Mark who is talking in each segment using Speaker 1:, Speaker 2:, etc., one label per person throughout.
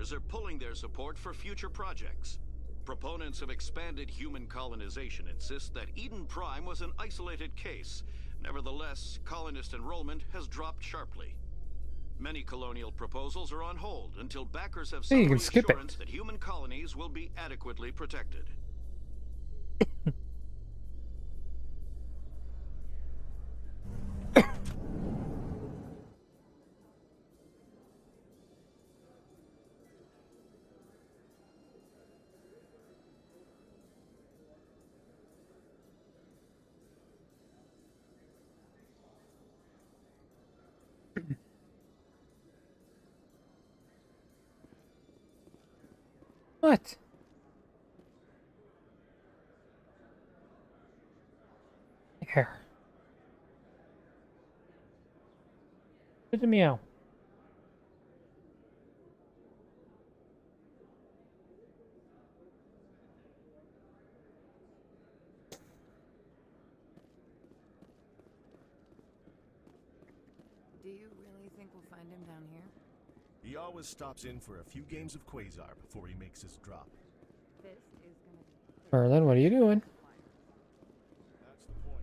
Speaker 1: enclosures are pulling their support for future projects. Proponents of expanded human colonization insist that Eden Prime was an isolated case. Nevertheless, colonist enrollment has dropped sharply. Many colonial proposals are on hold until backers have some reassurance that human colonies will be adequately protected.
Speaker 2: What? Here. Good to meow.
Speaker 3: Do you really think we'll find him down here?
Speaker 4: He always stops in for a few games of Quasar before he makes his drop.
Speaker 3: This is gonna be...
Speaker 2: Merlin, what are you doing?
Speaker 4: That's the point.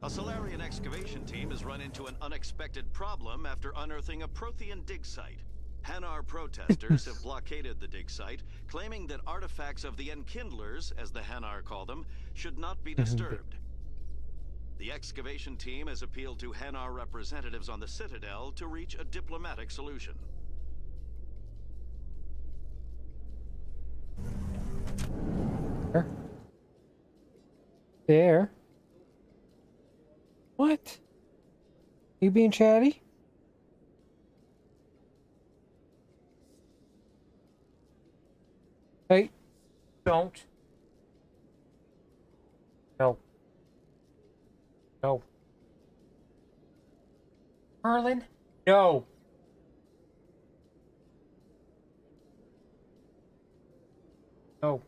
Speaker 1: A Solarian excavation team has run into an unexpected problem after unearthing a Prothean dig site. Hanar protesters have blockaded the dig site, claiming that artifacts of the Enkindlers, as the Hanar call them, should not be disturbed. The excavation team has appealed to Hanar representatives on the Citadel to reach a diplomatic solution.
Speaker 2: There. What? You being chatty? Hey, don't. No. No. Merlin? No. No.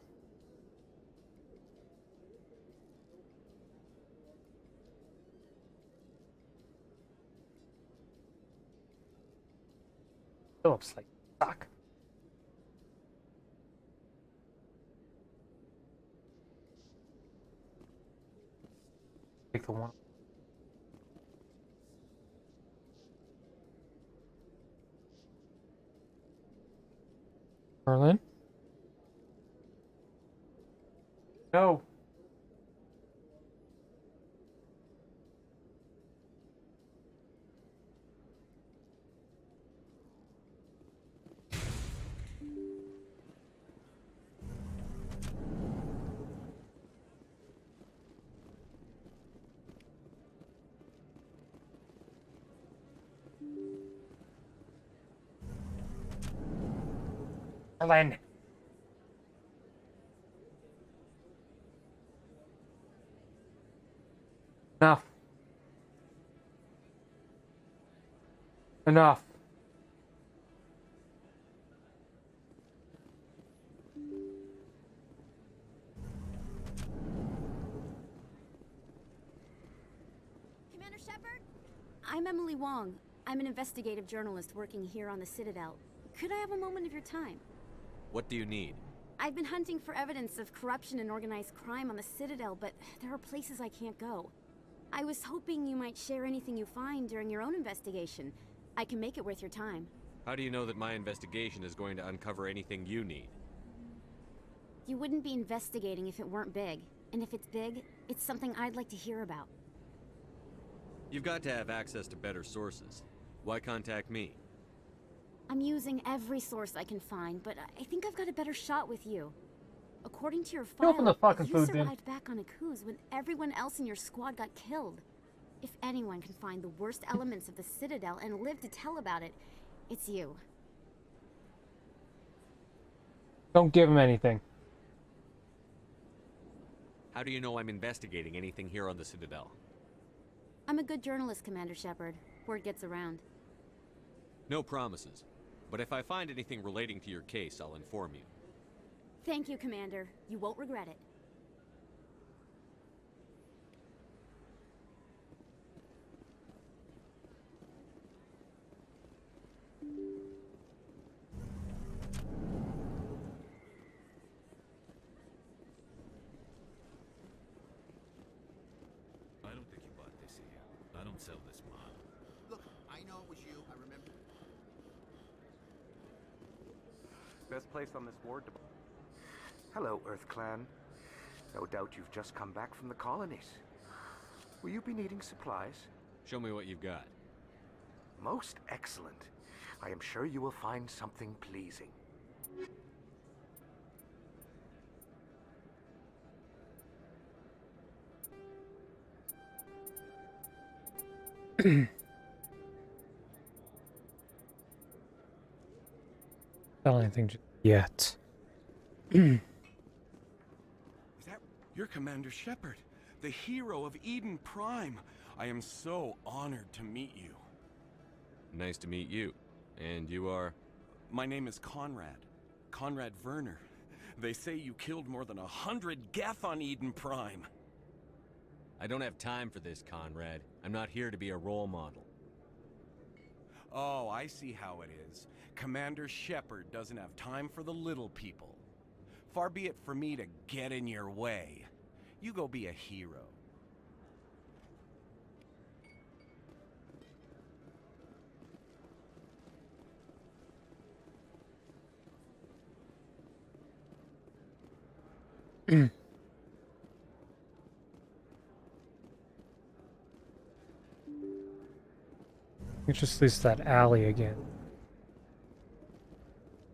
Speaker 2: Phillips like suck. Take the one. Merlin? No. Merlin. Enough. Enough.
Speaker 5: Commander Shepard? I'm Emily Wong. I'm an investigative journalist working here on the Citadel. Could I have a moment of your time?
Speaker 6: What do you need?
Speaker 5: I've been hunting for evidence of corruption and organized crime on the Citadel, but there are places I can't go. I was hoping you might share anything you find during your own investigation. I can make it worth your time.
Speaker 6: How do you know that my investigation is going to uncover anything you need?
Speaker 5: You wouldn't be investigating if it weren't big. And if it's big, it's something I'd like to hear about.
Speaker 6: You've got to have access to better sources. Why contact me?
Speaker 5: I'm using every source I can find, but I think I've got a better shot with you. According to your file,
Speaker 2: Open the fucking
Speaker 5: you
Speaker 2: food bin.
Speaker 5: survived back on Akuz when everyone else in your squad got killed. If anyone can find the worst elements of the Citadel and live to tell about it, it's you.
Speaker 2: Don't give him anything.
Speaker 6: How do you know I'm investigating anything here on the Citadel?
Speaker 5: I'm a good journalist, Commander Shepard. Word gets around.
Speaker 6: No promises. But if I find anything relating to your case, I'll inform you.
Speaker 5: Thank you, Commander. You won't regret it.
Speaker 7: was you. I remember.
Speaker 8: Best place on this ward to... Hello, Earth Clan. No doubt you've just come back from the colonies. Will you be needing supplies?
Speaker 6: Show me what you've got.
Speaker 8: Most excellent. I am sure you will find something pleasing.
Speaker 2: Sell anything yet.
Speaker 9: Is that you're Commander Shepard, the hero of Eden Prime? I am so honored to meet you.
Speaker 6: Nice to meet you. And you are?
Speaker 9: My name is Conrad. Conrad Werner. They say you killed more than 100 Geth on Eden Prime.
Speaker 6: I don't have time for this, Conrad. I'm not here to be a role model.
Speaker 9: Oh, I see how it is. Commander Shepard doesn't have time for the little people. Far be it for me to get in your way. You go be a hero.
Speaker 2: We just lose that alley again.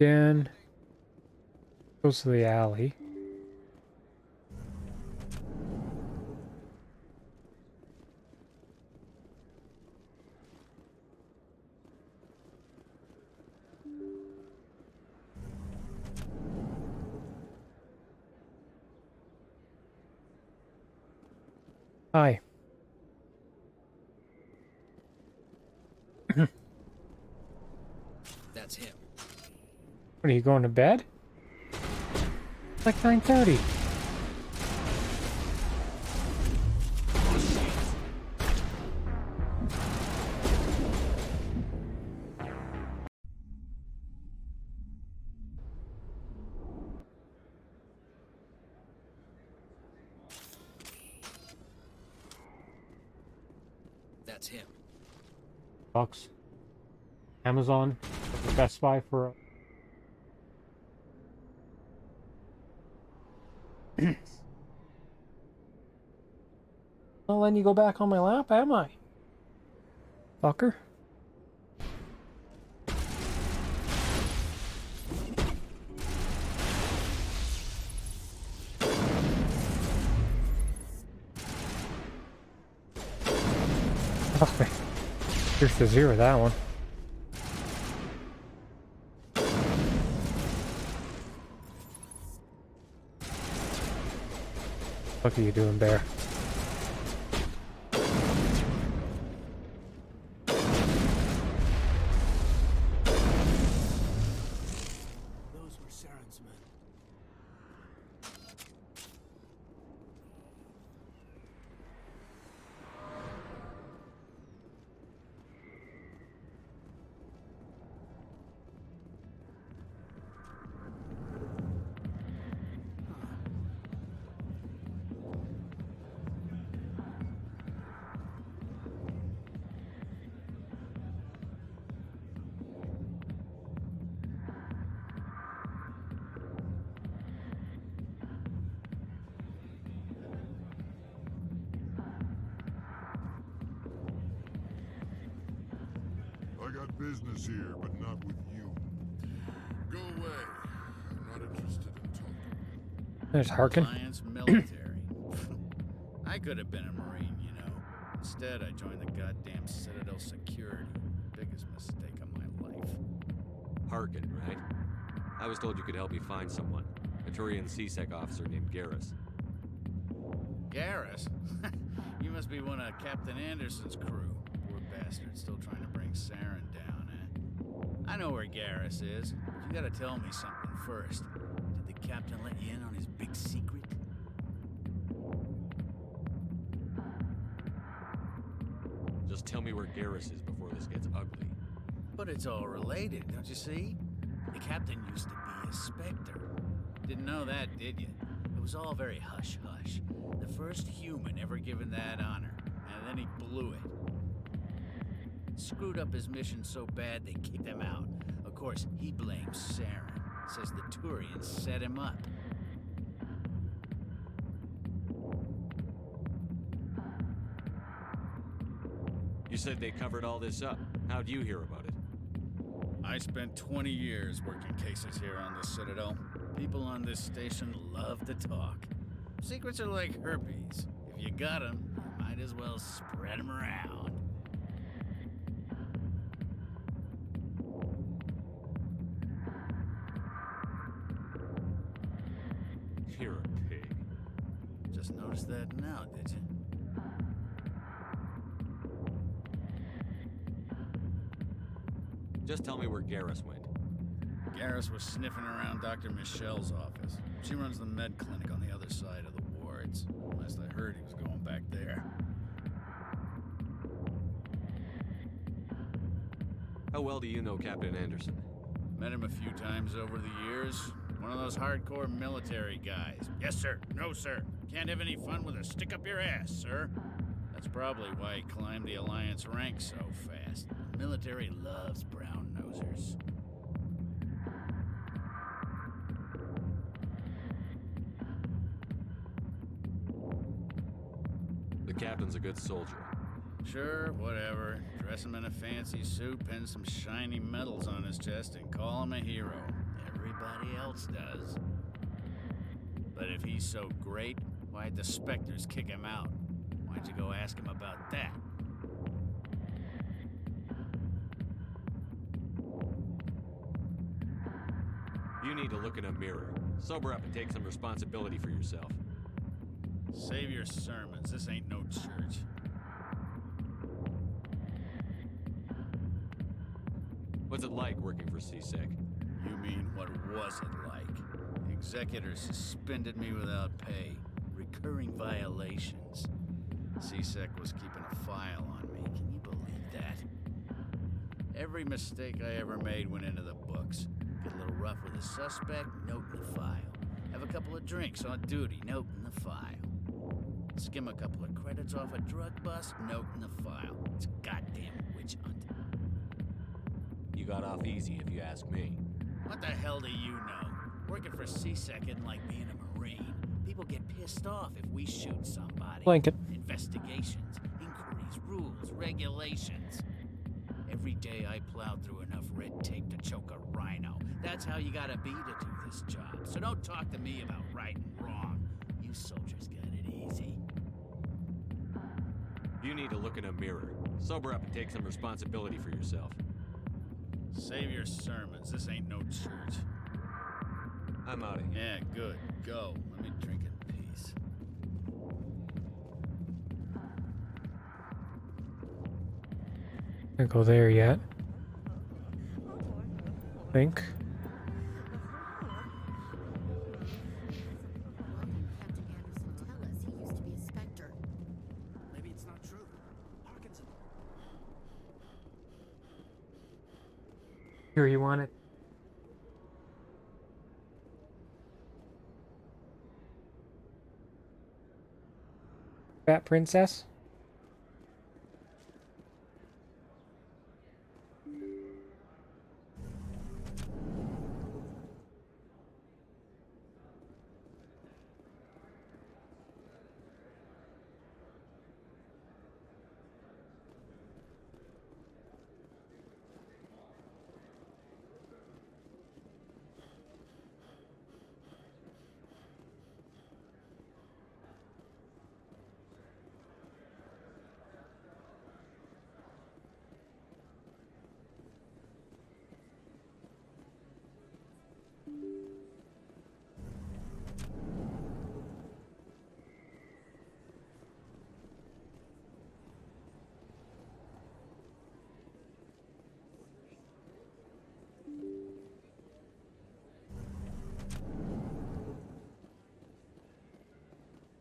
Speaker 2: Again. Goes to the alley. Hi.
Speaker 7: That's him.
Speaker 2: What, are you going to bed? It's like 9:30.
Speaker 7: That's him.
Speaker 2: Bucks. Amazon. Best Buy for not letting you go back on my lap, am I? Fucker. Oh, man. Here's the zero, that one. What are you doing, Bear?
Speaker 7: Those were Saren's men.
Speaker 10: I got business here, but not with you. Go away. I'm not interested in talking.
Speaker 2: There's Harkin.
Speaker 11: Alliance military. I could have been a Marine, you know. Instead, I joined the goddamn Citadel security. Biggest mistake of my life.
Speaker 6: Harkin, right? I was told you could help me find someone. A Turian CSEC officer named Garrus.
Speaker 11: Garrus? You must be one of Captain Anderson's crew. Poor bastard, still trying to bring Saren down, eh? I know where Garrus is, but you gotta tell me something first. Did the captain let you in on his big secret?
Speaker 6: Just tell me where Garrus is before this gets ugly.
Speaker 11: But it's all related, don't you see? The captain used to be a Spectre. Didn't know that, did you? It was all very hush-hush. The first human ever given that honor, and then he blew it. Screwed up his mission so bad they kicked him out. Of course, he blames Saren. Says the Turians set him up.
Speaker 6: You said they covered all this up. How'd you hear about it?
Speaker 11: I spent 20 years working cases here on the Citadel. People on this station love to talk. Secrets are like herpes. If you got 'em, you might as well spread 'em around.
Speaker 6: You're a pig.
Speaker 11: Just noticed that now, did you?
Speaker 6: Just tell me where Garrus went.
Speaker 11: Garrus was sniffing around Dr. Michelle's office. She runs the med clinic on the other side of the wards. Last I heard, he was going back there.
Speaker 6: How well do you know Captain Anderson?
Speaker 11: Met him a few times over the years. One of those hardcore military guys. Yes, sir. No, sir. Can't have any fun with a stick up your ass, sir. That's probably why he climbed the Alliance ranks so fast. The military loves brown nosers.
Speaker 6: The captain's a good soldier.
Speaker 11: Sure, whatever. Dress him in a fancy suit, pin some shiny medals on his chest, and call him a hero. Everybody else does. But if he's so great, why'd the Spectres kick him out? Why'd you go ask him about that?
Speaker 6: You need to look in a mirror. Sober up and take some responsibility for yourself.
Speaker 11: Save your sermons. This ain't no church.
Speaker 6: What's it like working for CSEC?
Speaker 11: You mean, what was it like? The executors suspended me without pay. Recurring violations. CSEC was keeping a file on me. Can you believe that? Every mistake I ever made went into the books. Get a little rough with a suspect, note in the file. Have a couple of drinks on duty, note in the file. Skim a couple of credits off a drug bust, note in the file. It's a goddamn witch hunt.
Speaker 6: You got off easy, if you ask me.
Speaker 11: What the hell do you know? Working for CSEC isn't like being a Marine. People get pissed off if we shoot somebody.
Speaker 2: Blanket.
Speaker 11: Investigations, inquiries, rules, regulations. Every day I plow through enough red tape to choke a rhino. That's how you gotta be to do this job. So don't talk to me about right and wrong. You soldiers got it easy.
Speaker 6: You need to look in a mirror. Sober up and take some responsibility for yourself.
Speaker 11: Save your sermons. This ain't no church.
Speaker 6: I'm out of here.
Speaker 11: Yeah, good. Go. Let me drink in peace.
Speaker 2: Can't go there yet. Think.
Speaker 5: Captain Anderson, tell us he used to be a Spectre.
Speaker 7: Maybe it's not true. Parkinson.
Speaker 2: Here, you want it? Fat princess?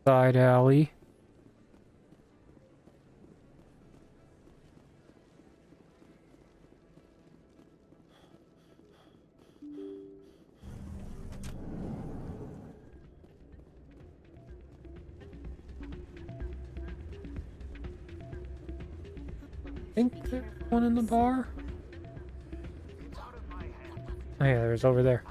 Speaker 2: Side alley. think there's one in the bar. Oh yeah, there's over there.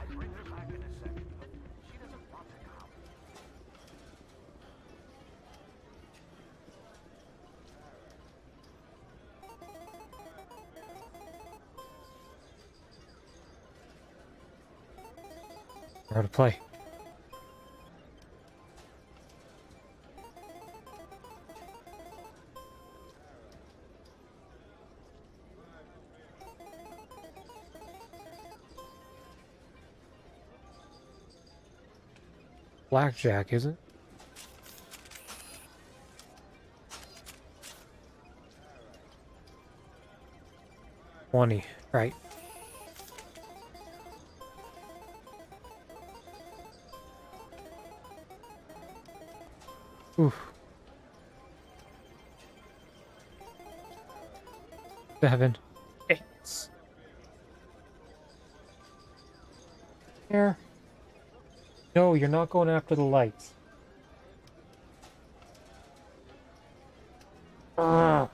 Speaker 2: How to play. Blackjack, is it? $20, right. Oof. 7, 8. Here. No, you're not going after the lights. Ah.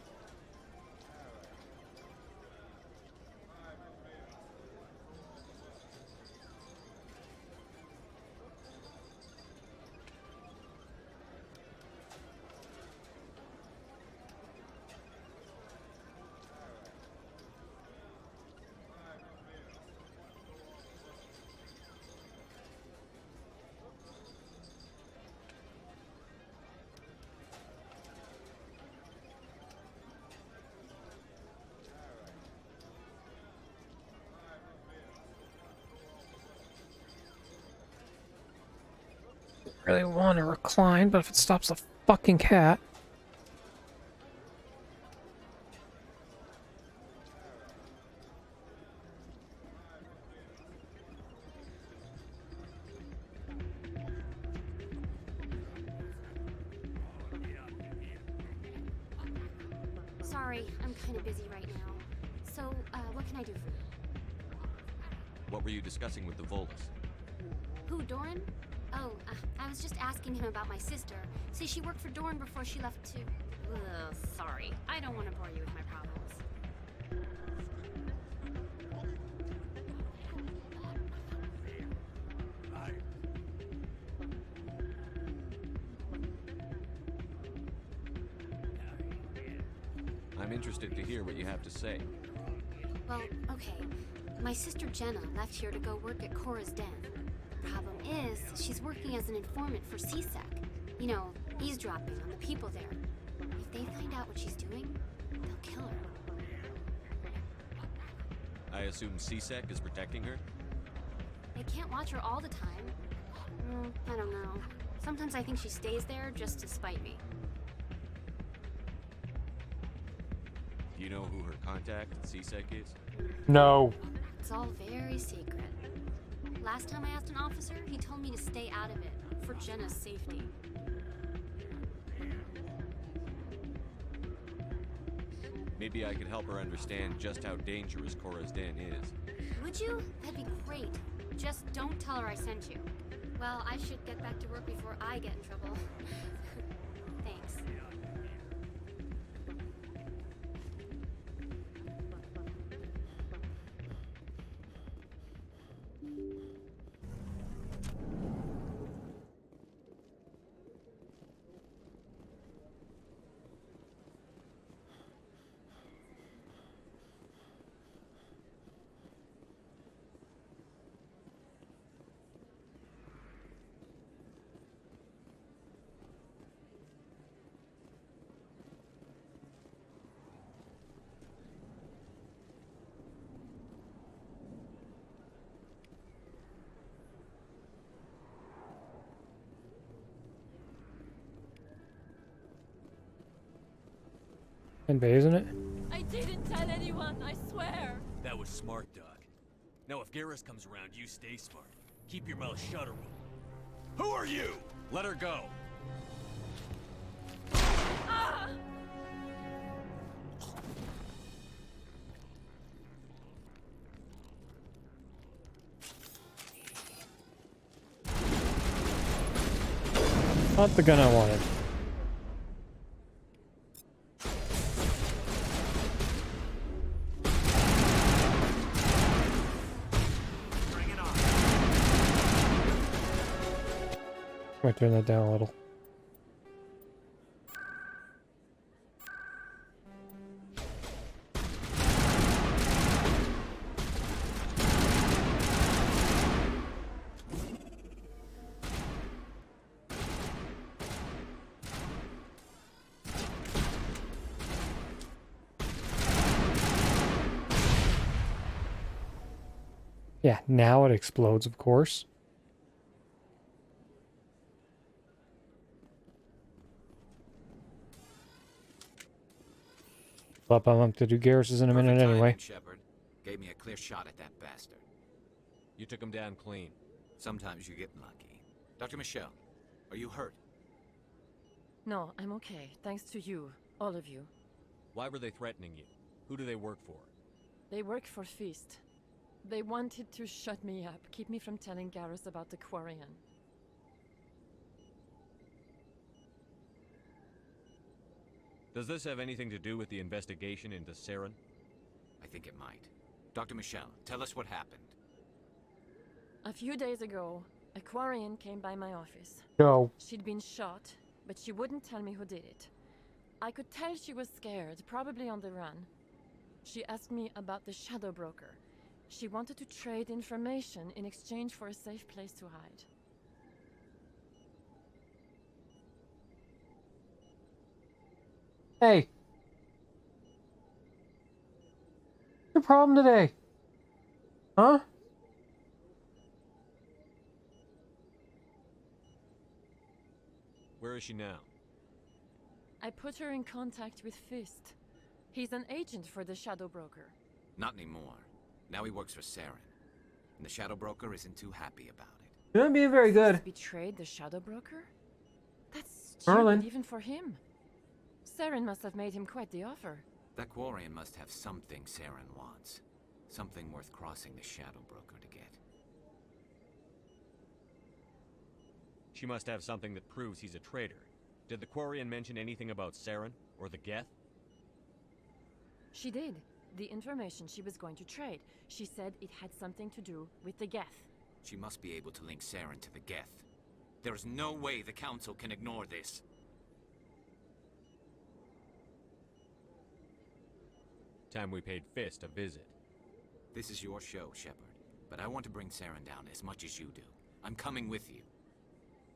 Speaker 2: Really want to recline, but if it stops the fucking cat.
Speaker 5: Sorry, I'm kind of busy right now. So, what can I do for you?
Speaker 6: What were you discussing with the Volus?
Speaker 5: Who, Doran? Oh, I was just asking him about my sister. See, she worked for Doran before she left to... Ugh, sorry. I don't want to bore you with my problems.
Speaker 6: I'm interested to hear what you have to say.
Speaker 5: Well, okay. My sister Jenna left here to go work at Cora's Den. Problem is, she's working as an informant for CSEC. You know, eavesdropping on the people there. If they find out what she's doing, they'll kill her.
Speaker 6: I assume CSEC is protecting her?
Speaker 5: They can't watch her all the time. I don't know. Sometimes I think she stays there just to spite me.
Speaker 6: Do you know who her contact at CSEC is?
Speaker 2: No.
Speaker 5: It's all very secret. Last time I asked an officer, he told me to stay out of it, for Jenna's safety.
Speaker 6: Maybe I could help her understand just how dangerous Cora's Den is.
Speaker 5: Would you? That'd be great. Just don't tell her I sent you. Well, I should get back to work before I get in trouble. Thanks.
Speaker 2: Bay, isn't it?
Speaker 12: I didn't tell anyone, I swear.
Speaker 7: That was smart, Doc. Now if Garrus comes around, you stay smart. Keep your mouth shut or we'll... Who are you?
Speaker 6: Let her go!
Speaker 12: Ah!
Speaker 2: Not the gun I wanted. Might turn that down a little. Yeah, now it explodes, of course. Up, I'm up to do Garrus's in a minute anyway.
Speaker 13: Shepard gave me a clear shot at that bastard.
Speaker 6: You took him down clean.
Speaker 13: Sometimes you get lucky. Dr. Michelle, are you hurt?
Speaker 12: No, I'm okay. Thanks to you. All of you.
Speaker 6: Why were they threatening you? Who do they work for?
Speaker 12: They work for Feast. They wanted to shut me up, keep me from telling Garrus about the Quarian.
Speaker 6: Does this have anything to do with the investigation into Saren?
Speaker 13: I think it might. Dr. Michelle, tell us what happened.
Speaker 12: A few days ago, a Quarian came by my office.
Speaker 2: No.
Speaker 12: She'd been shot, but she wouldn't tell me who did it. I could tell she was scared, probably on the run. She asked me about the Shadow Broker. She wanted to trade information in exchange for a safe place to hide.
Speaker 2: Hey. What's the problem today? Huh?
Speaker 6: Where is she now?
Speaker 12: I put her in contact with Fist. He's an agent for the Shadow Broker.
Speaker 13: Not anymore. Now he works for Saren. And the Shadow Broker isn't too happy about it.
Speaker 2: You're not being very good.
Speaker 12: Fist betrayed the Shadow Broker? That's
Speaker 2: Merlin.
Speaker 12: stupid even for him. Saren must have made him quite the offer.
Speaker 13: That Quarian must have something Saren wants. Something worth crossing the Shadow Broker to get.
Speaker 6: She must have something that proves he's a traitor. Did the Quarian mention anything about Saren or the Geth?
Speaker 12: She did. The information she was going to trade. She said it had something to do with the Geth.
Speaker 13: She must be able to link Saren to the Geth. There is no way the Council can ignore this.
Speaker 6: Time we paid Fist a visit.
Speaker 13: This is your show, Shepard. But I want to bring Saren down as much as you do. I'm coming with you.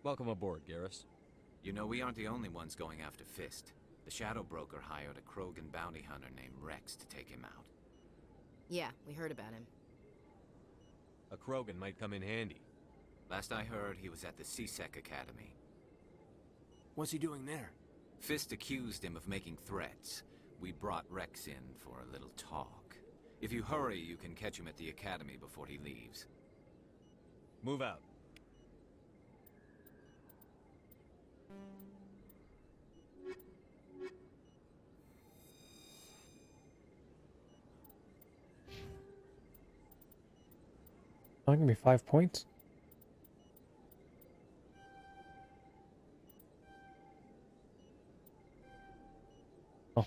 Speaker 6: Welcome aboard, Garrus.
Speaker 13: You know, we aren't the only ones going after Fist. The Shadow Broker hired a Krogan bounty hunter named Rex to take him out.
Speaker 3: Yeah, we heard about him.
Speaker 6: A Krogan might come in handy.
Speaker 13: Last I heard, he was at the CSEC Academy.
Speaker 7: What's he doing there?
Speaker 13: Fist accused him of making threats. We brought Rex in for a little talk. If you hurry, you can catch him at the Academy before he leaves.
Speaker 6: Move out.
Speaker 2: Oh, give me 5 points. Oh.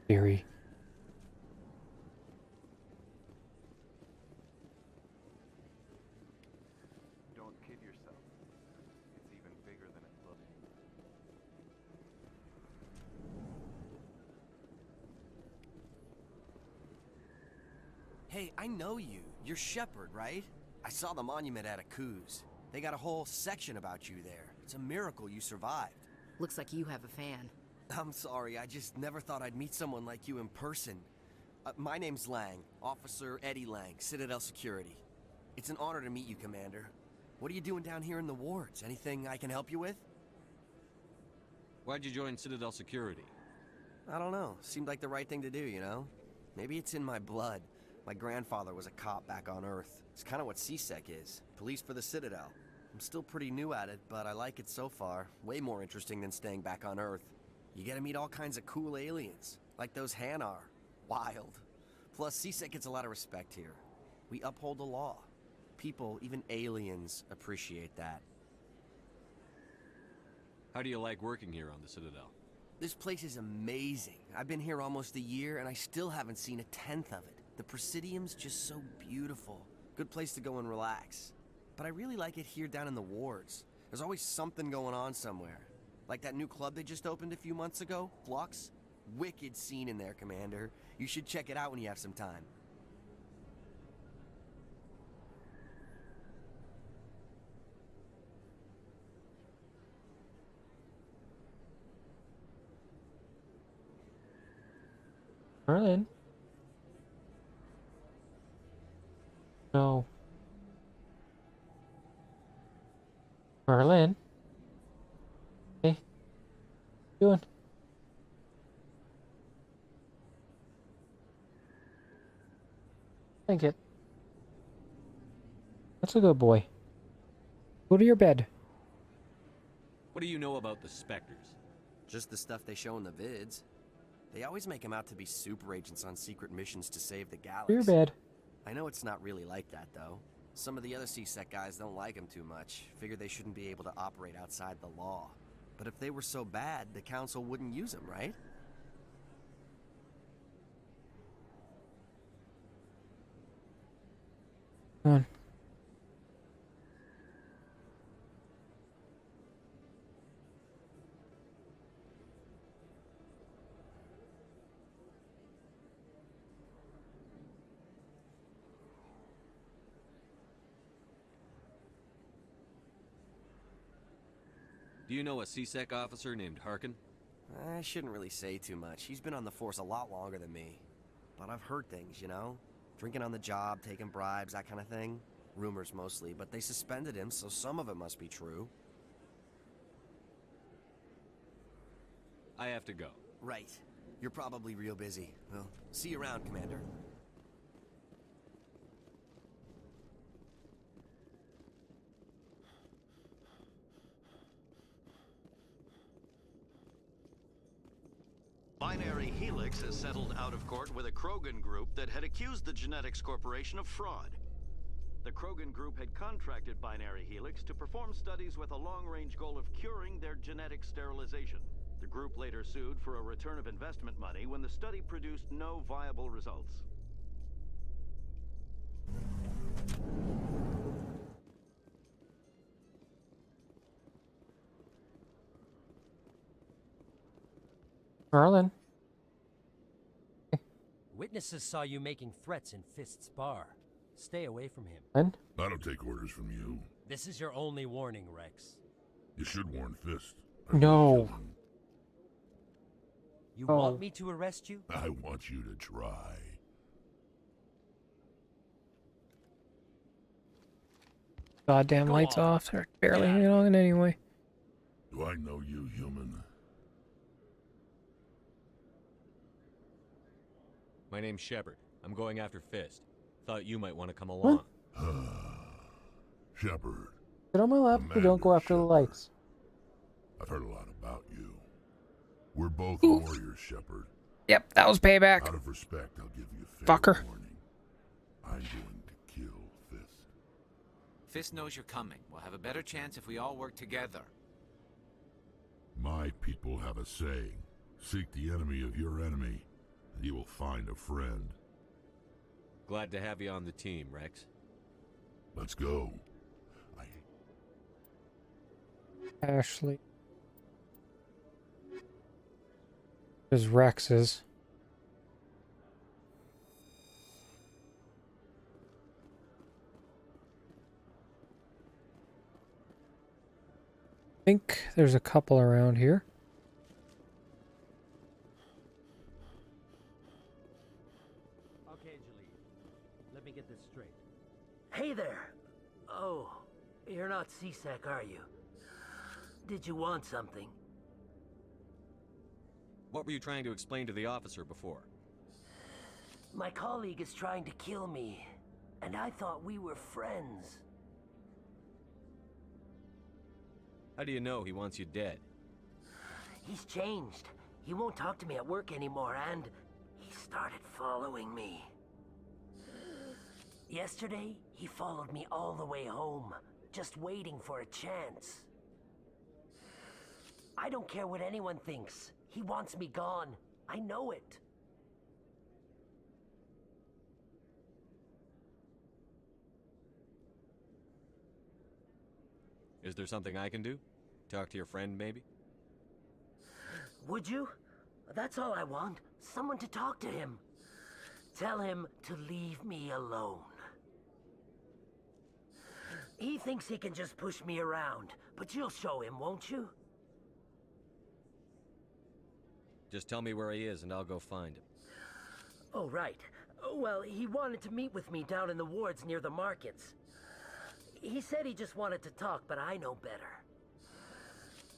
Speaker 2: Theory.
Speaker 8: Don't kid yourself. It's even bigger than it looks.
Speaker 14: Hey, I know you. You're Shepard, right? I saw the monument at Akuz. They got a whole section about you there. It's a miracle you survived.
Speaker 3: Looks like you have a fan.
Speaker 14: I'm sorry, I just never thought I'd meet someone like you in person. My name's Lang, Officer Eddie Lang, Citadel Security. It's an honor to meet you, Commander. What are you doing down here in the wards? Anything I can help you with?
Speaker 6: Why'd you join Citadel Security?
Speaker 14: I don't know. Seemed like the right thing to do, you know? Maybe it's in my blood. My grandfather was a cop back on Earth. It's kind of what CSEC is. Police for the Citadel. I'm still pretty new at it, but I like it so far. Way more interesting than staying back on Earth. You get to meet all kinds of cool aliens, like those Hanar. Wild. Plus, CSEC gets a lot of respect here. We uphold the law. People, even aliens, appreciate that.
Speaker 6: How do you like working here on the Citadel?
Speaker 14: This place is amazing. I've been here almost a year, and I still haven't seen a tenth of it. The Presidium's just so beautiful. Good place to go and relax. But I really like it here down in the wards. There's always something going on somewhere. Like that new club they just opened a few months ago, Flux. Wicked scene in there, Commander. You should check it out when you have some time.
Speaker 2: Merlin? No. Merlin? Hey. What are you doing? Thank it. That's a good boy. Go to your bed.
Speaker 6: What do you know about the Spectres?
Speaker 14: Just the stuff they show in the vids. They always make them out to be super agents on secret missions to save the galaxy.
Speaker 2: Your bed.
Speaker 14: I know it's not really like that, though. Some of the other CSEC guys don't like them too much. Figure they shouldn't be able to operate outside the law. But if they were so bad, the Council wouldn't use them, right?
Speaker 2: Come on.
Speaker 6: Do you know a CSEC officer named Harkin?
Speaker 14: I shouldn't really say too much. He's been on the force a lot longer than me. But I've heard things, you know? Drinking on the job, taking bribes, that kind of thing. Rumors mostly, but they suspended him, so some of it must be true.
Speaker 6: I have to go.
Speaker 14: Right. You're probably real busy. Well, see you around, Commander.
Speaker 1: Binary Helix has settled out of court with a Krogan group that had accused the Genetics Corporation of fraud. The Krogan group had contracted Binary Helix to perform studies with a long-range goal of curing their genetic sterilization. The group later sued for a return of investment money when the study produced no viable results.
Speaker 2: Merlin?
Speaker 15: Witnesses saw you making threats in Fist's bar. Stay away from him.
Speaker 2: Merlin?
Speaker 10: I don't take orders from you.
Speaker 15: This is your only warning, Rex.
Speaker 10: You should warn Fist.
Speaker 2: No.
Speaker 15: You want me to arrest you?
Speaker 10: I want you to try.
Speaker 2: Goddamn lights off. They're barely hanging on anyway.
Speaker 10: Do I know you, human?
Speaker 6: My name's Shepard. I'm going after Fist. Thought you might want to come along.
Speaker 10: Shepard.
Speaker 2: Get on my lap if you don't go after the lights.
Speaker 10: I've heard a lot about you. We're both warriors, Shepard.
Speaker 2: Yep, that was payback.
Speaker 10: Out of respect, I'll give you a fair
Speaker 2: Fucker.
Speaker 10: warning. I'm going to kill Fist.
Speaker 13: Fist knows you're coming. We'll have a better chance if we all work together.
Speaker 10: My people have a saying. Seek the enemy of your enemy, and you will find a friend.
Speaker 6: Glad to have you on the team, Rex.
Speaker 10: Let's go.
Speaker 2: Ashley. There's Rex's. I think there's a couple around here.
Speaker 15: Okay, Jaleel. Let me get this straight. Hey there! Oh, you're not CSEC, are you? Did you want something?
Speaker 6: What were you trying to explain to the officer before?
Speaker 15: My colleague is trying to kill me, and I thought we were friends.
Speaker 6: How do you know he wants you dead?
Speaker 15: He's changed. He won't talk to me at work anymore, and he started following me. Yesterday, he followed me all the way home, just waiting for a chance. I don't care what anyone thinks. He wants me gone. I know it.
Speaker 6: Is there something I can do? Talk to your friend, maybe?
Speaker 15: Would you? That's all I want. Someone to talk to him. Tell him to leave me alone. He thinks he can just push me around, but you'll show him, won't you?
Speaker 6: Just tell me where he is and I'll go find him.
Speaker 15: Oh, right. Well, he wanted to meet with me down in the wards near the markets. He said he just wanted to talk, but I know better.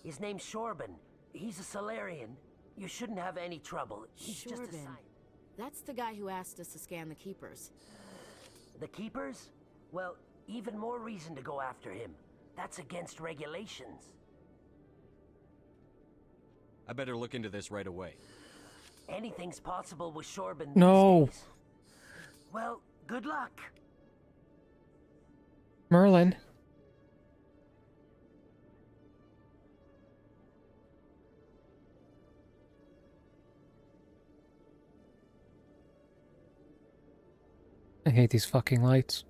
Speaker 15: His name's Shorban. He's a Solarian. You shouldn't have any trouble. He's just a
Speaker 3: Shorban. That's the guy who asked us to scan the Keepers.
Speaker 15: The Keepers? Well, even more reason to go after him. That's against regulations.
Speaker 6: I better look into this right away.
Speaker 15: Anything's possible with Shorban
Speaker 2: No.
Speaker 15: these days. Well, good luck.
Speaker 2: Merlin. I hate these fucking lights.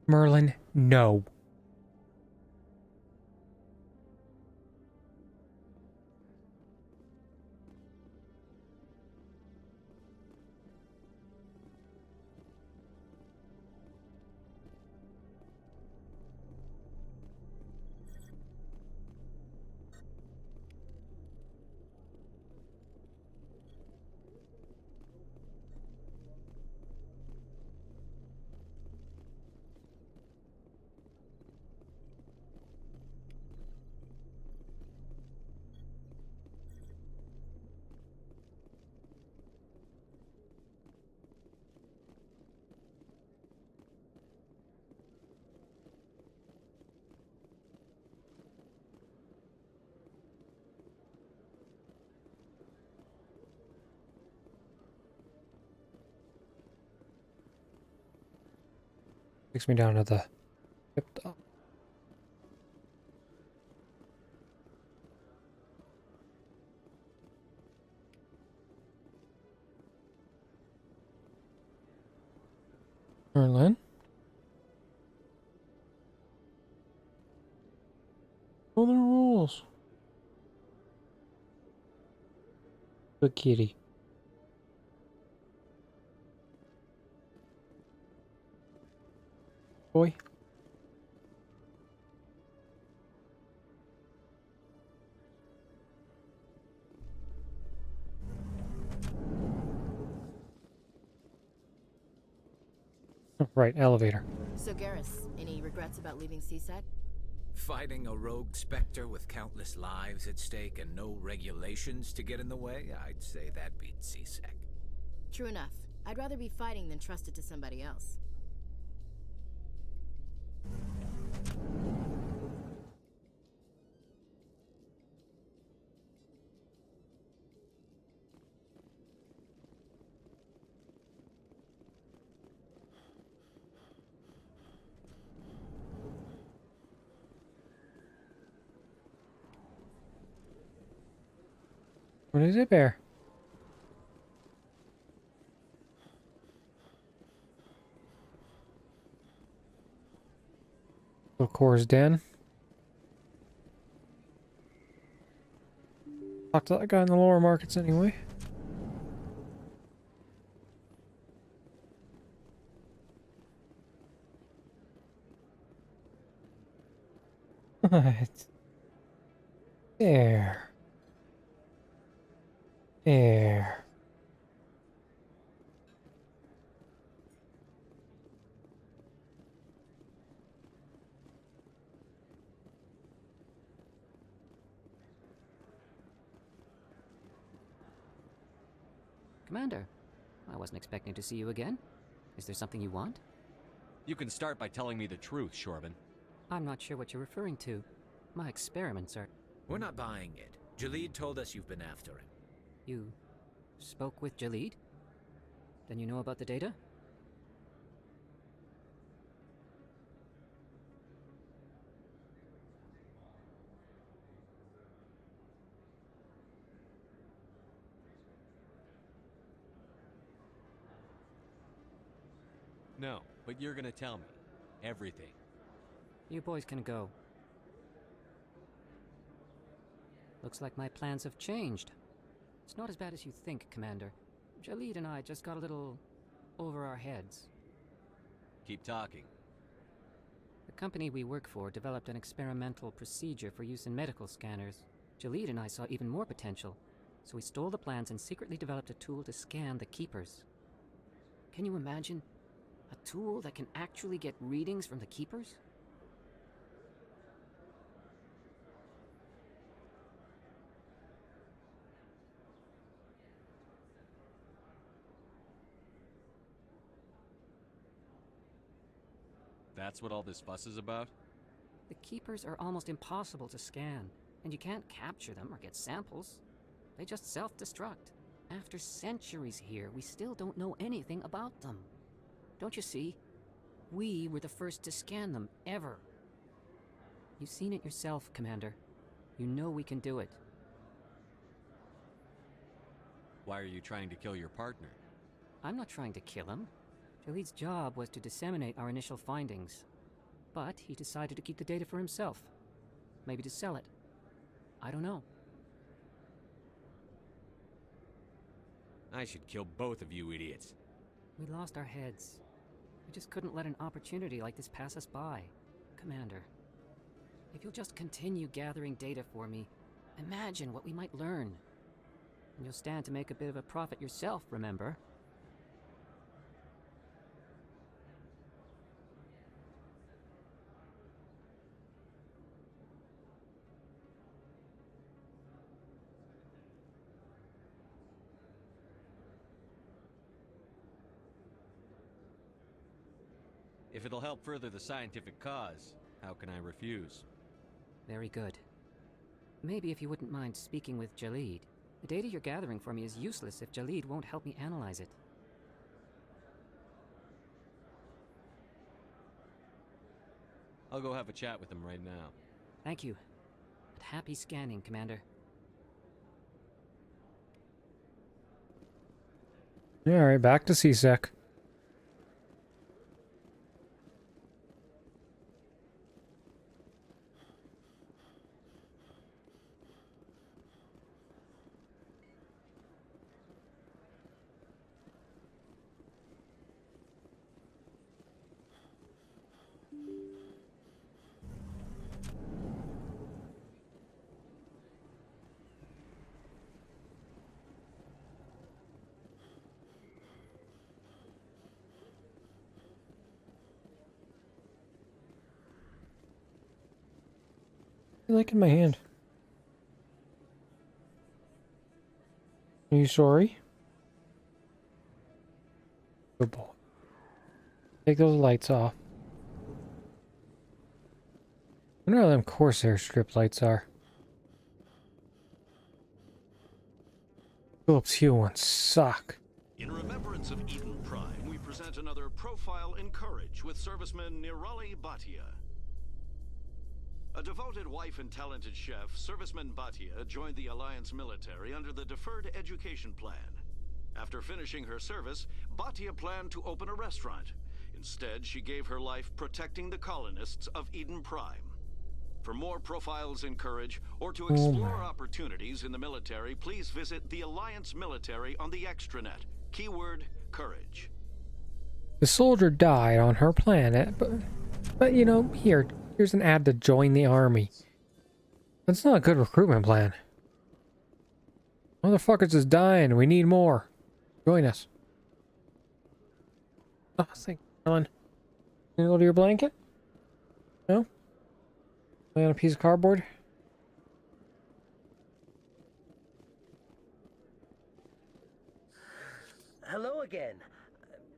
Speaker 2: Merlin, no. Takes me down to the tip top. Merlin? All the rules. Good kitty. Boy. Right, elevator.
Speaker 3: So, Garrus, any regrets about leaving CSEC?
Speaker 13: Fighting a rogue specter with countless lives at stake and no regulations to get in the way? I'd say that beats CSEC.
Speaker 3: True enough. I'd rather be fighting than trust it to somebody else.
Speaker 2: What is it, Bear? Of course, Den. Talk to that guy in the lower markets anyway. Right. There. There.
Speaker 16: Commander, I wasn't expecting to see you again. Is there something you want?
Speaker 6: You can start by telling me the truth, Shorban.
Speaker 16: I'm not sure what you're referring to. My experiments are...
Speaker 17: We're not buying it. Jalid told us you've been after him.
Speaker 16: You spoke with Jalid? Then you know about the data?
Speaker 6: No, but you're gonna tell me. Everything.
Speaker 16: You boys can go. Looks like my plans have changed. It's not as bad as you think, Commander. Jalid and I just got a little over our heads.
Speaker 6: Keep talking.
Speaker 16: The company we work for developed an experimental procedure for use in medical scanners. Jalid and I saw even more potential, so we stole the plans and secretly developed a tool to scan the Keepers. Can you imagine? A tool that can actually get readings from the Keepers?
Speaker 6: That's what all this fuss is about?
Speaker 16: The Keepers are almost impossible to scan, and you can't capture them or get samples. They just self-destruct. After centuries here, we still don't know anything about them. Don't you see? We were the first to scan them, ever. You've seen it yourself, Commander. You know we can do it.
Speaker 6: Why are you trying to kill your partner?
Speaker 16: I'm not trying to kill him. Jalid's job was to disseminate our initial findings. But he decided to keep the data for himself. Maybe to sell it. I don't know.
Speaker 6: I should kill both of you idiots.
Speaker 16: We lost our heads. We just couldn't let an opportunity like this pass us by. Commander, if you'll just continue gathering data for me, imagine what we might learn. And you'll stand to make a bit of a profit yourself, remember?
Speaker 6: If it'll help further the scientific cause, how can I refuse?
Speaker 16: Very good. Maybe if you wouldn't mind speaking with Jalid. The data you're gathering for me is useless if Jalid won't help me analyze it.
Speaker 6: I'll go have a chat with him right now.
Speaker 16: Thank you. And happy scanning, Commander.
Speaker 2: Yeah, alright, back to CSEC. Like in my hand. Are you sorry? Good boy. Take those lights off. I wonder how them Corsair strip lights are. Philips Hue ones suck.
Speaker 1: In remembrance of Eden Prime, we present another profile in courage with serviceman Nirali Bhatia. A devoted wife and talented chef, Serviceman Bhatia joined the Alliance military under the Deferred Education Plan. After finishing her service, Bhatia planned to open a restaurant. Instead, she gave her life protecting the colonists of Eden Prime. For more profiles in courage, or to explore opportunities in the military, please visit the Alliance military on the extranet. Keyword, courage.
Speaker 2: The soldier died on her planet, but you know, here's an ad to join the army. That's not a good recruitment plan. Motherfuckers is dying. We need more. Join us. Oh, thank you, Ellen. You gonna go to your blanket? No? Lay on a piece of cardboard?
Speaker 15: hello again.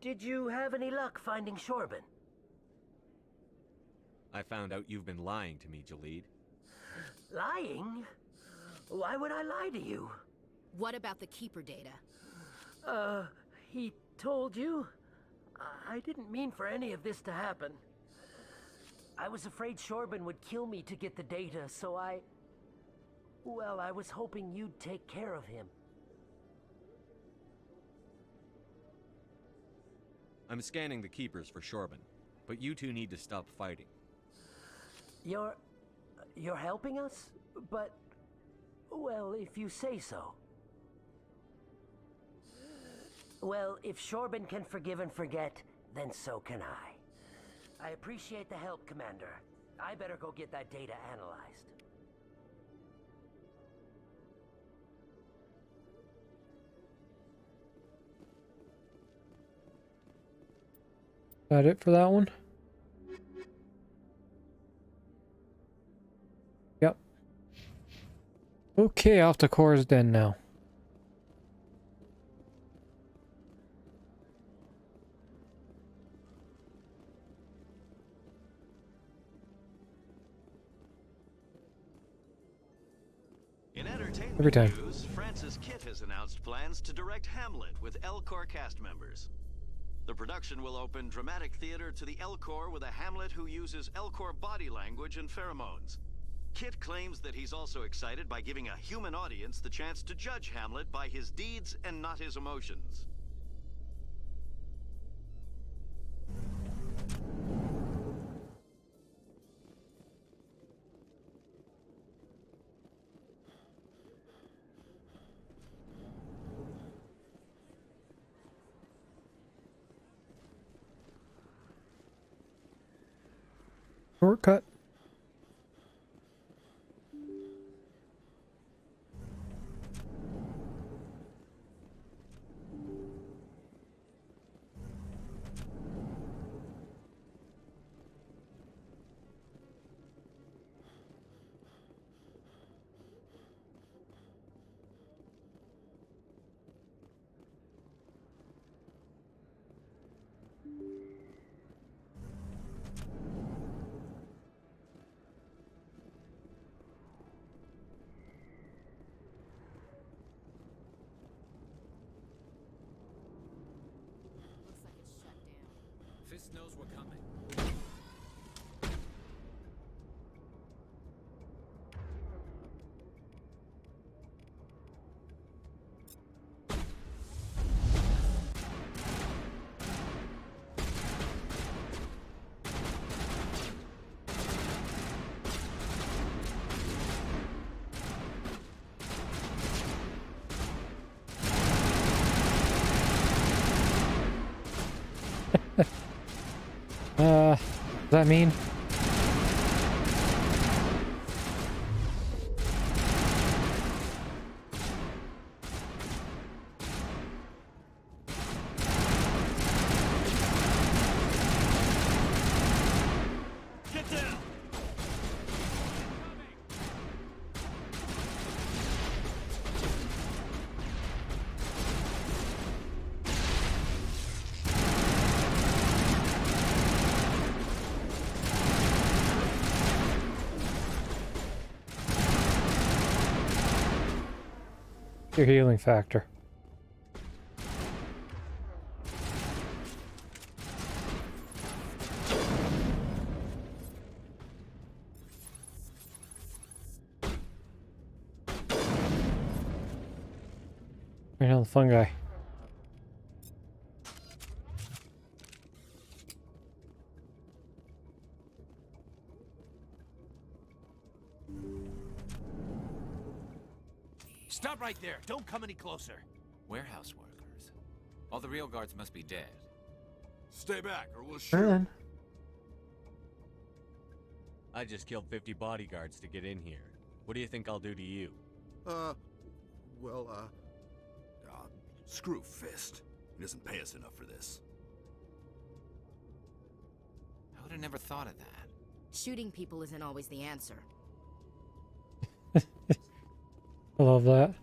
Speaker 15: Did you have any luck finding Shorben?
Speaker 6: I found out you've been lying to me, Jaleed.
Speaker 15: Lying? Why would I lie to you?
Speaker 3: What about the Keeper data?
Speaker 15: He told you? I didn't mean for any of this to happen. I was afraid Shorben would kill me to get the data, so well, I was hoping you'd take care of him.
Speaker 6: I'm scanning the keepers for Shorben, but you two need to stop fighting.
Speaker 15: You're helping us? But, well, if you say so. Well, if Shorben can forgive and forget, then so can I. I appreciate the help, Commander. I better go get that data analyzed.
Speaker 2: That it for that one? Yep. Okay, off to Cora's Den now.
Speaker 1: In entertainment
Speaker 2: Every time.
Speaker 1: news, Francis Kitt has announced plans to direct Hamlet with Elcor cast members. The production will open dramatic theater to the Elcor with a Hamlet who uses Elcor body language and pheromones. Kitt claims that he's also excited by giving a human audience the chance to judge Hamlet by his deeds and not his emotions.
Speaker 2: Shortcut.
Speaker 3: Looks like it's shut down.
Speaker 17: Fist knows we're coming.
Speaker 2: Does that mean?
Speaker 7: Get down!
Speaker 2: Your healing factor. Right on the fungi.
Speaker 7: Stop right there. Don't come any closer.
Speaker 13: Warehouse workers. All the real guards must be dead.
Speaker 10: Stay back or we'll shoot.
Speaker 2: Man.
Speaker 6: I just killed 50 bodyguards to get in here. What do you think I'll do to you?
Speaker 10: Screw Fist. He doesn't pay us enough for this.
Speaker 13: I would have never thought of that.
Speaker 3: Shooting people isn't always the answer.
Speaker 2: I love that.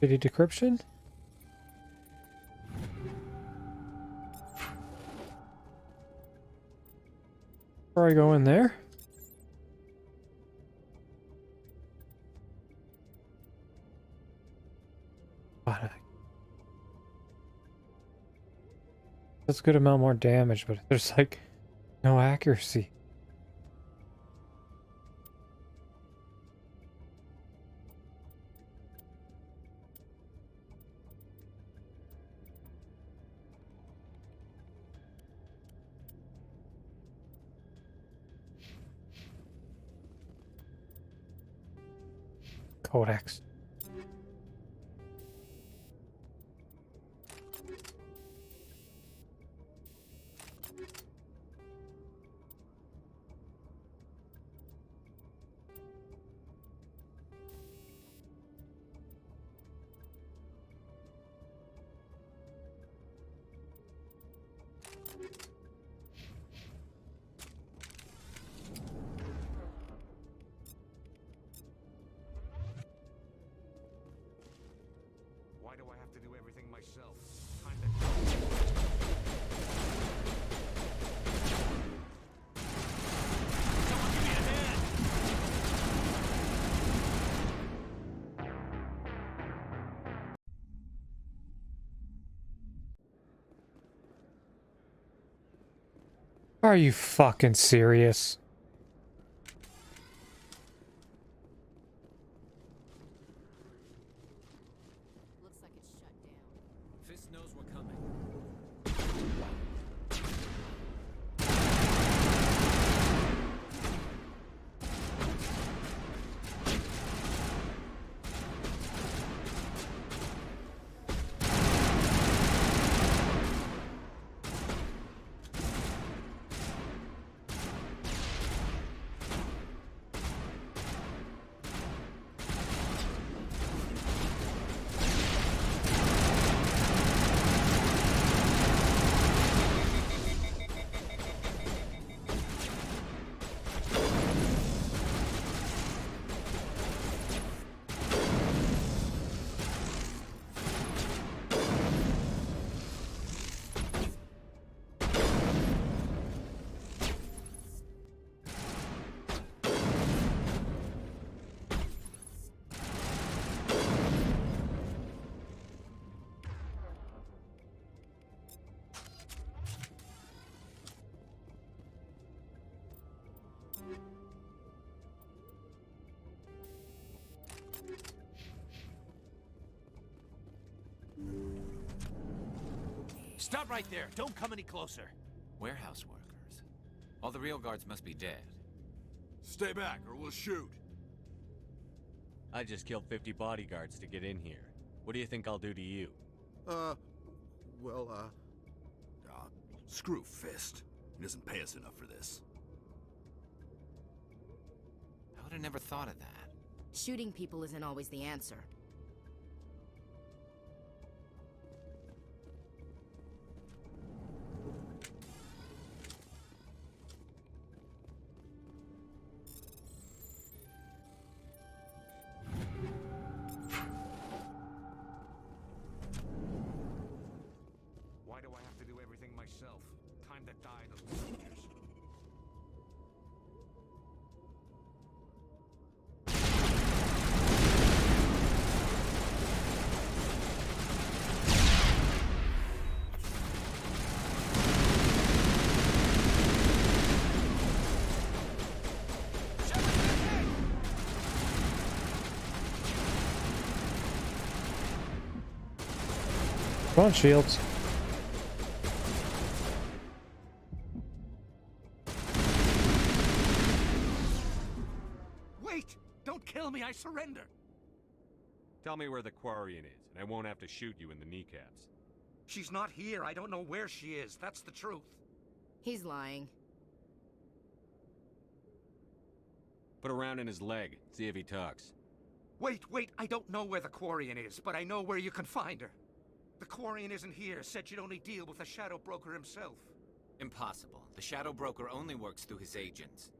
Speaker 2: City decryption? Before I go in there? God, that's a good amount more damage, but there's like no accuracy. Codex.
Speaker 8: Why do I have to do everything myself?
Speaker 2: Are you fucking serious?
Speaker 3: Looks like it's shut down.
Speaker 17: Fist knows we're coming. Stop right there. Don't come any closer.
Speaker 13: Warehouse workers. All the real guards must be dead.
Speaker 10: Stay back or we'll shoot.
Speaker 6: I just killed 50 bodyguards to get in here. What do you think I'll do to you?
Speaker 10: Screw Fist. He doesn't pay us enough for this.
Speaker 13: I would have never thought of that.
Speaker 3: Shooting people isn't always the answer.
Speaker 8: Why do I have to do everything myself? Time to die, those soldiers.
Speaker 2: Come on, shields.
Speaker 9: Wait! Don't kill me, I surrender!
Speaker 6: Tell me where the Quarian is, and I won't have to shoot you in the kneecaps.
Speaker 9: She's not here. I don't know where she is. That's the truth.
Speaker 3: He's lying.
Speaker 6: Put a round in his leg, see if he talks.
Speaker 9: Wait, I don't know where the Quarian is, but I know where you can find her. The Quarian isn't here, said she'd only deal with the Shadow Broker himself.
Speaker 13: Impossible. The Shadow Broker only works through his agents.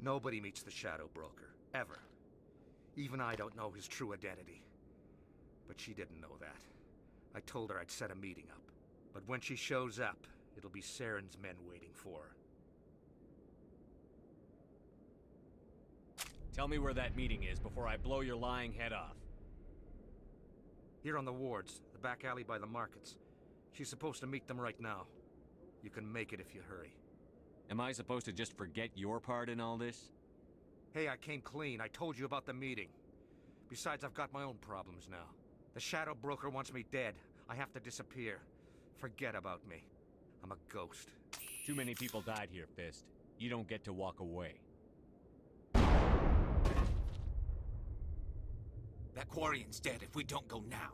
Speaker 9: Nobody meets the Shadow Broker, ever.
Speaker 8: Even I don't know his true identity. But she didn't know that. I told her I'd set a meeting up. But when she shows up, it'll be Saren's men waiting for her.
Speaker 7: Tell me where that meeting is before I blow your lying head off.
Speaker 8: Here on the wards, the back alley by the markets. She's supposed to meet them right now. You can make it if you hurry.
Speaker 6: Am I supposed to just forget your part in all this?
Speaker 8: Hey, I came clean. I told you about the meeting. Besides, I've got my own problems now. The Shadow Broker wants me dead. I have to disappear. Forget about me. I'm a ghost.
Speaker 7: Too many people died here, Fist. You don't get to walk away.
Speaker 13: That Quarian's dead if we don't go now.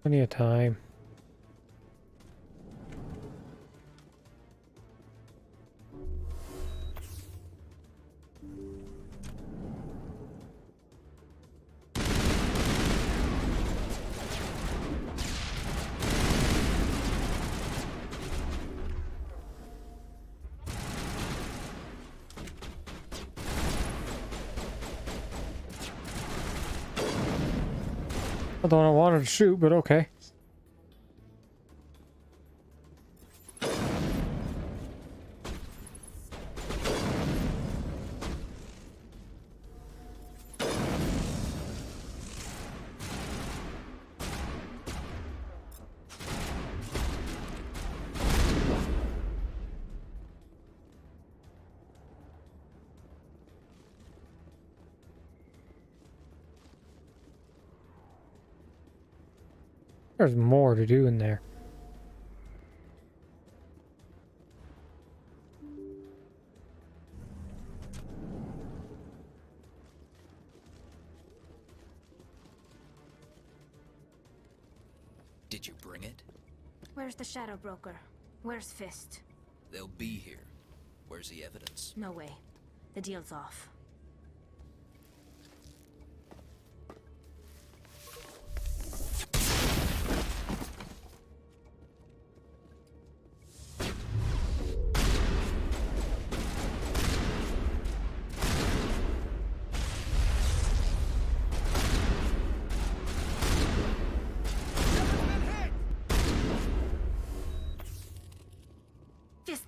Speaker 2: Plenty of time. Not the one I wanted to shoot, but okay. There's more to do in there.
Speaker 13: Did you bring it?
Speaker 5: Where's the Shadow Broker? Where's Fist?
Speaker 13: They'll be here. Where's the evidence?
Speaker 5: No way. The deal's off.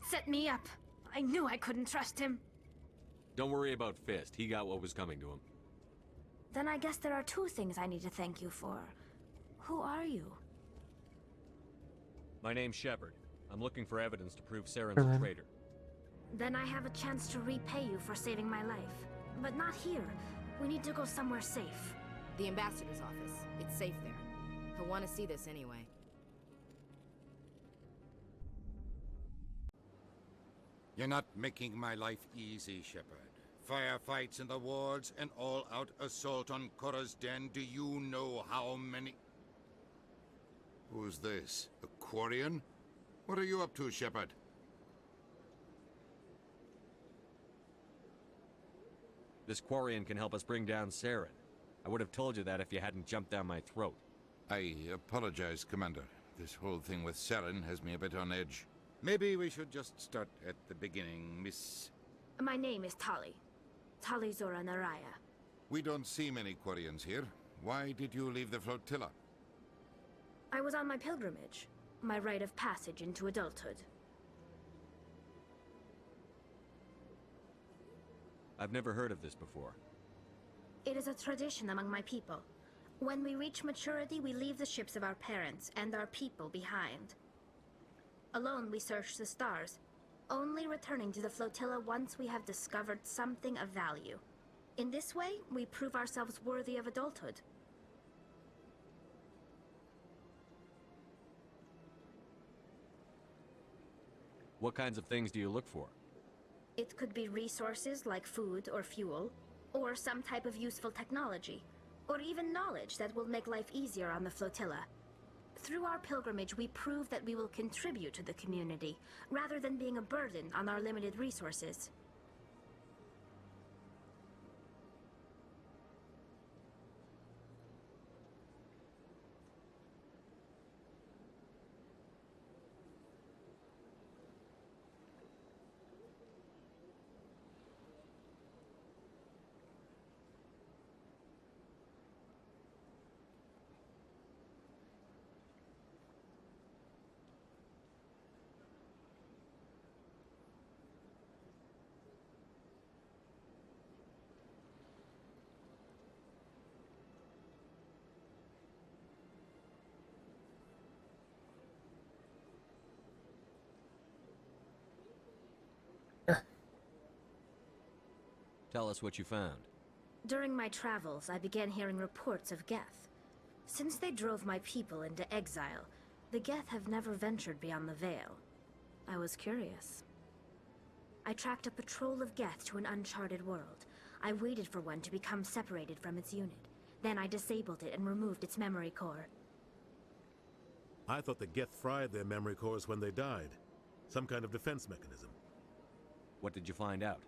Speaker 5: Set me up. I knew I couldn't trust him.
Speaker 6: Don't worry about Fist. He got what was coming to him.
Speaker 5: Then I guess there are two things I need to thank you for. Who are you?
Speaker 6: My name's Shepard. I'm looking for evidence to prove Saren's a traitor.
Speaker 5: Then I have a chance to repay you for saving my life. But not here. We need to go somewhere safe.
Speaker 3: The ambassador's office. It's safe there. He'll want to see this anyway.
Speaker 18: You're not making my life easy, Shepard. Firefights in the wards, an all-out assault on Korra's den. Do you know how many... Who's this? A Quarian? What are you up to, Shepard?
Speaker 6: This Quarian can help us bring down Saren. I would have told you that if you hadn't jumped down my throat.
Speaker 18: I apologize, Commander. This whole thing with Saren has me a bit on edge. Maybe we should just start at the beginning, Miss...
Speaker 5: My name is Tali. Tali Zora Naraya.
Speaker 18: We don't see many Quarians here. Why did you leave the flotilla?
Speaker 5: I was on my pilgrimage. My rite of passage into adulthood.
Speaker 6: I've never heard of this before.
Speaker 5: It is a tradition among my people. When we reach maturity, we leave the ships of our parents and our people behind. Alone, we search the stars, only returning to the flotilla once we have discovered something of value. In this way, we prove ourselves worthy of adulthood.
Speaker 6: What kinds of things do you look for?
Speaker 5: It could be resources like food or fuel, or some type of useful technology, or even knowledge that will make life easier on the flotilla. Through our pilgrimage, we prove that we will contribute to the community, rather than being a burden on our limited resources.
Speaker 6: Tell us what you found.
Speaker 19: During my travels, I began hearing reports of Geth. Since they drove my people into exile, the Geth have never ventured beyond the Veil. I was curious. I tracked a patrol of Geth to an uncharted world. I waited for one to become separated from its unit. Then I disabled it and removed its memory core.
Speaker 4: I thought the Geth fried their memory cores when they died. Some kind of defense mechanism.
Speaker 6: What did you find out?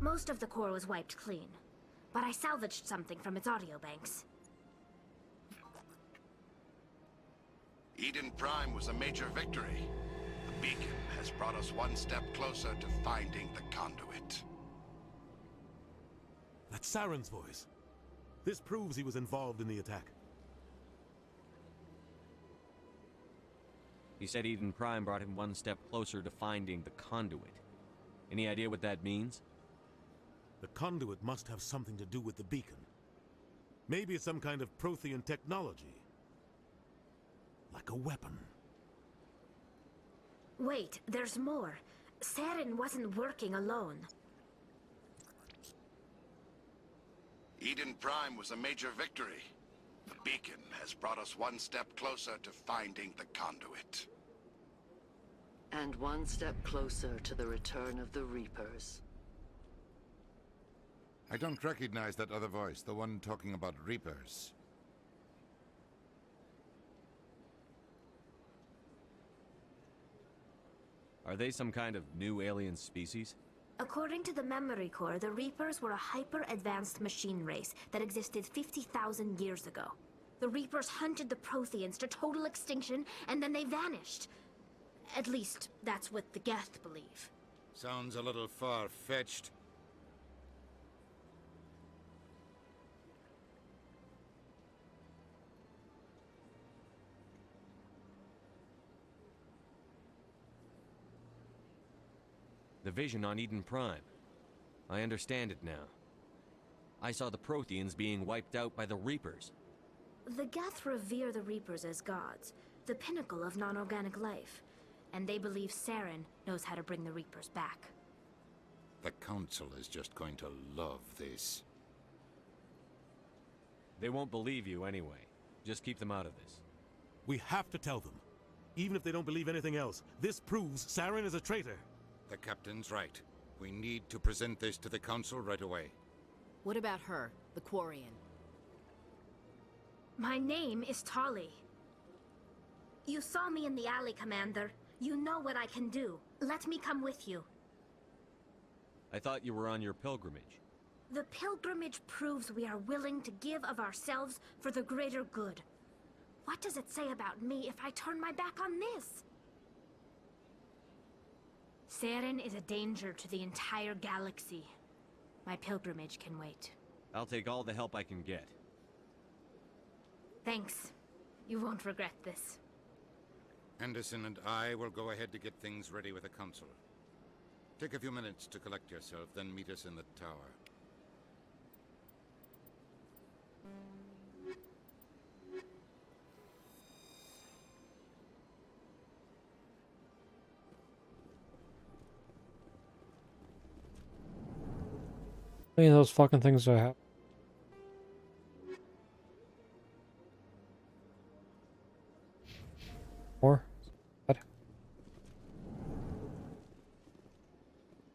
Speaker 19: Most of the core was wiped clean, but I salvaged something from its audio banks.
Speaker 18: Eden Prime was a major victory. The beacon has brought us one step closer to finding the conduit.
Speaker 4: That's Saren's voice. This proves he was involved in the attack.
Speaker 6: He said Eden Prime brought him one step closer to finding the conduit. Any idea what that means?
Speaker 4: The conduit must have something to do with the beacon. Maybe it's some kind of Prothean technology. Like a weapon.
Speaker 19: Wait, there's more. Saren wasn't working alone.
Speaker 18: Eden Prime was a major victory. The beacon has brought us one step closer to finding the conduit.
Speaker 20: And one step closer to the return of the Reapers.
Speaker 18: I don't recognize that other voice, the one talking about Reapers.
Speaker 6: Are they some kind of new alien species?
Speaker 19: According to the memory core, the Reapers were a hyper-advanced machine race that existed 50,000 years ago. The Reapers hunted the Protheans to total extinction, and then they vanished. At least, that's what the Geth believe.
Speaker 18: Sounds a little far-fetched.
Speaker 6: The vision on Eden Prime. I understand it now. I saw the Protheans being wiped out by the Reapers.
Speaker 19: The Geth revere the Reapers as gods, the pinnacle of non-organic life. And they believe Saren knows how to bring the Reapers back.
Speaker 18: The Council is just going to love this.
Speaker 6: They won't believe you anyway. Just keep them out of this.
Speaker 4: We have to tell them. Even if they don't believe anything else, this proves Saren is a traitor.
Speaker 18: The Captain's right. We need to present this to the Council right away.
Speaker 3: What about her, the Quarian?
Speaker 19: My name is Tali. You saw me in the alley, Commander. You know what I can do. Let me come with you.
Speaker 6: I thought you were on your pilgrimage.
Speaker 19: The pilgrimage proves we are willing to give of ourselves for the greater good. What does it say about me if I turn my back on this? Saren is a danger to the entire galaxy. My pilgrimage can wait.
Speaker 6: I'll take all the help I can get.
Speaker 19: Thanks. You won't regret this.
Speaker 18: Anderson and I will go ahead to get things ready with the Council. Take a few minutes to collect yourself, then meet us in the tower.
Speaker 2: How many of those fucking things do I have? More? What? I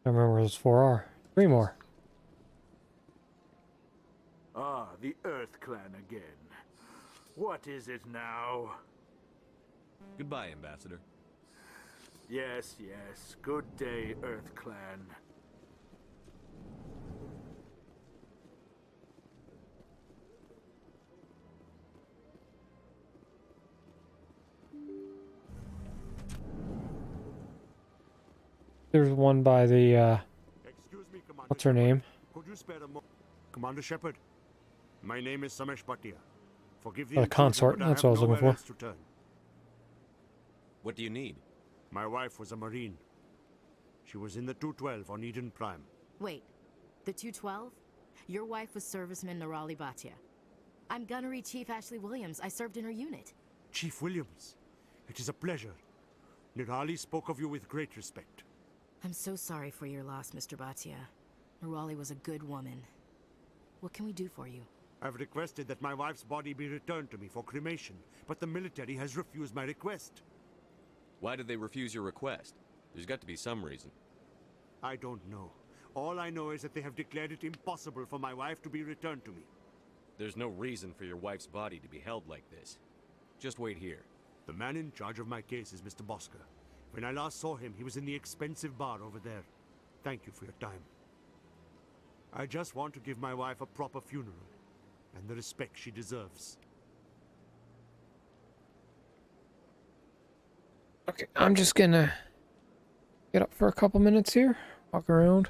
Speaker 2: don't remember where those 4 are. 3 more.
Speaker 11: Ah, the Earth Clan again. What is it now?
Speaker 6: Goodbye, Ambassador.
Speaker 11: Yes, yes. Good day, Earth Clan.
Speaker 2: There's one by the,
Speaker 4: Excuse me, Commander
Speaker 2: what's her name?
Speaker 4: Could you spare a moment? Commander Shepard, my name is Samesh Bhatia. Forgive
Speaker 2: The
Speaker 4: intrusion,
Speaker 2: consort,
Speaker 4: but I
Speaker 2: that's
Speaker 4: have
Speaker 2: what I was looking
Speaker 4: nowhere
Speaker 2: for.
Speaker 4: else to turn.
Speaker 6: What do you need?
Speaker 4: My wife was a Marine. She was in the 212 on Eden Prime.
Speaker 3: Wait, the 212? Your wife was serviceman Nirali Bhatia. I'm Gunnery Chief Ashley Williams. I served in her unit.
Speaker 4: Chief Williams, it is a pleasure. Nirali spoke of you with great respect.
Speaker 3: I'm so sorry for your loss, Mr. Bhatia. Raleigh was a good woman. What can we do for you?
Speaker 21: I've requested that my wife's body be returned to me for cremation, but the military has refused my request.
Speaker 6: Why did they refuse your request? There's got to be some reason.
Speaker 21: I don't know. All I know is that they have declared it impossible for my wife to be returned to me.
Speaker 6: There's no reason for your wife's body to be held like this. Just wait here.
Speaker 21: The man in charge of my case is Mr. Bosca. When I last saw him, he was in the expensive bar over there. Thank you for your time. I just want to give my wife a proper funeral, and the respect she deserves.
Speaker 2: Okay, I'm just gonna get up for a couple minutes here, walk around.